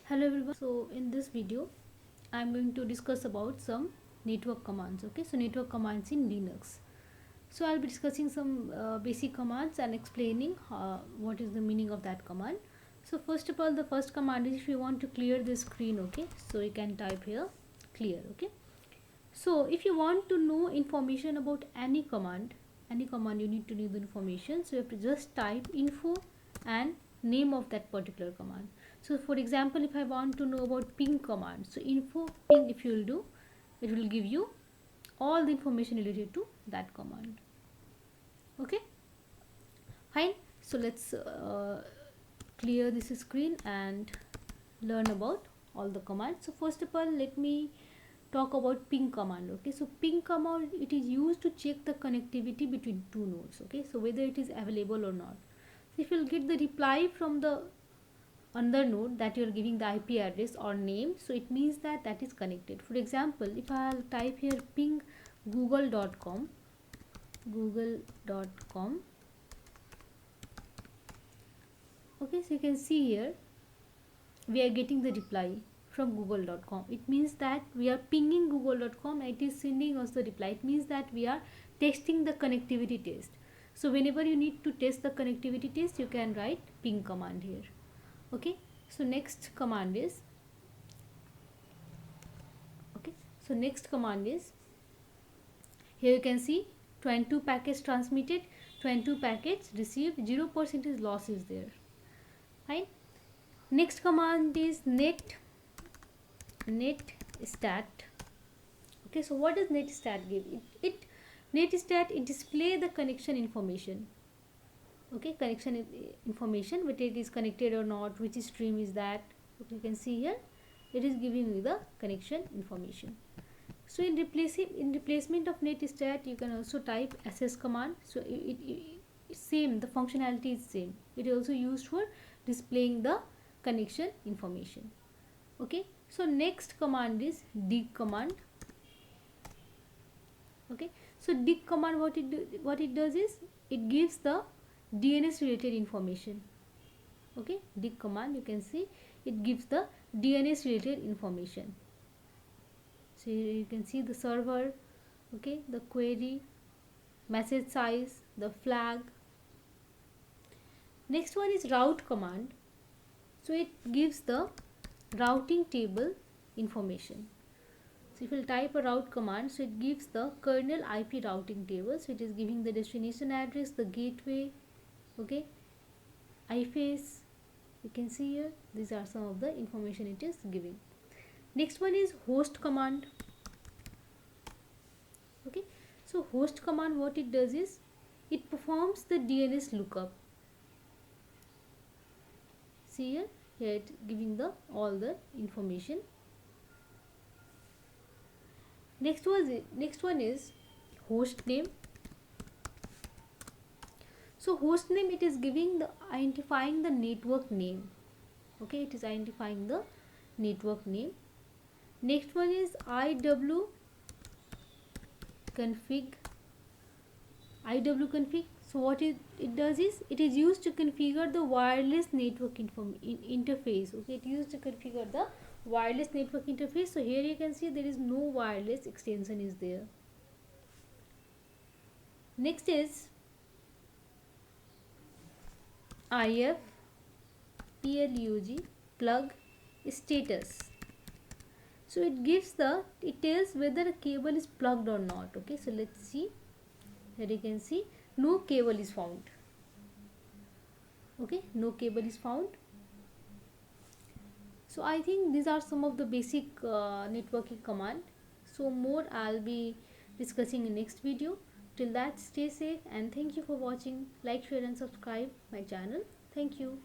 Hello everyone. So in this video I'm going to discuss about some network commands. Okay, so network commands in Linux. So I'll be discussing some basic commands and explaining what is the meaning of that command. So first of all, the first command is if you want to clear the screen. Okay, so you can type here clear. Okay, so if you want to know information about any command you need to know the information, so you have to just type info and name of that particular command. So for example, if I want to know about ping command, so info ping, if you will do, it will give you all the information related to that command. Okay, fine. So let's clear this screen and learn about all the commands. So first of all, let me talk about ping command. Okay, so ping command, it is used to check the connectivity between two nodes. Okay, so whether it is available or not. If you'll get the reply from the another node that you're giving the IP address or name, so it means that that is connected. For example, if I'll type here ping google.com, okay, so you can see here we are getting the reply from google.com. It means that we are pinging google.com and it is sending us the reply. It means that we are testing the connectivity test. So whenever you need to test the connectivity test, you can write ping command here. Okay, so next command is here you can see 22 packets transmitted, 22 packets received, 0% loss is there. Fine. Next command is netstat. Okay, so what does netstat give? Netstat, it display the connection information. Okay, connection information, whether it is connected or not, which stream is that. Okay, you can see here it is giving you the connection information. So in replacement of netstat, you can also type ss command. So it same, the functionality is same. It is also used for displaying the connection information. Okay, so next command is dig command. Okay, so dig command, what it does is it gives the DNS related information. Okay, dig command, you can see it gives the DNS related information. So you can see the server, okay, the query, message size, the flag. Next one is route command. So it gives the routing table information. So if you type a route command, so it gives the kernel IP routing table. So it is giving the destination address, the gateway, okay, IFACE. You can see here these are some of the information it is giving. Next one is host command. Okay, so host command, what it does is it performs the DNS lookup. See here it giving the all the information. Next one is host name. So host name, it is giving the identifying the network name. Okay, it is identifying the network name. Next one is IW config. So what it does is it is used to configure the wireless network interface. Okay, it used to configure the wireless network interface. So here you can see there is no wireless extension is there. Next is IF plug status. So it tells whether a cable is plugged or not. Okay, so let's see. Here you can see no cable is found. Okay, no cable is found. So I think these are some of the basic networking command. So more I'll be discussing in next video. Till that, stay safe and thank you for watching. Like, share and subscribe my channel. Thank you.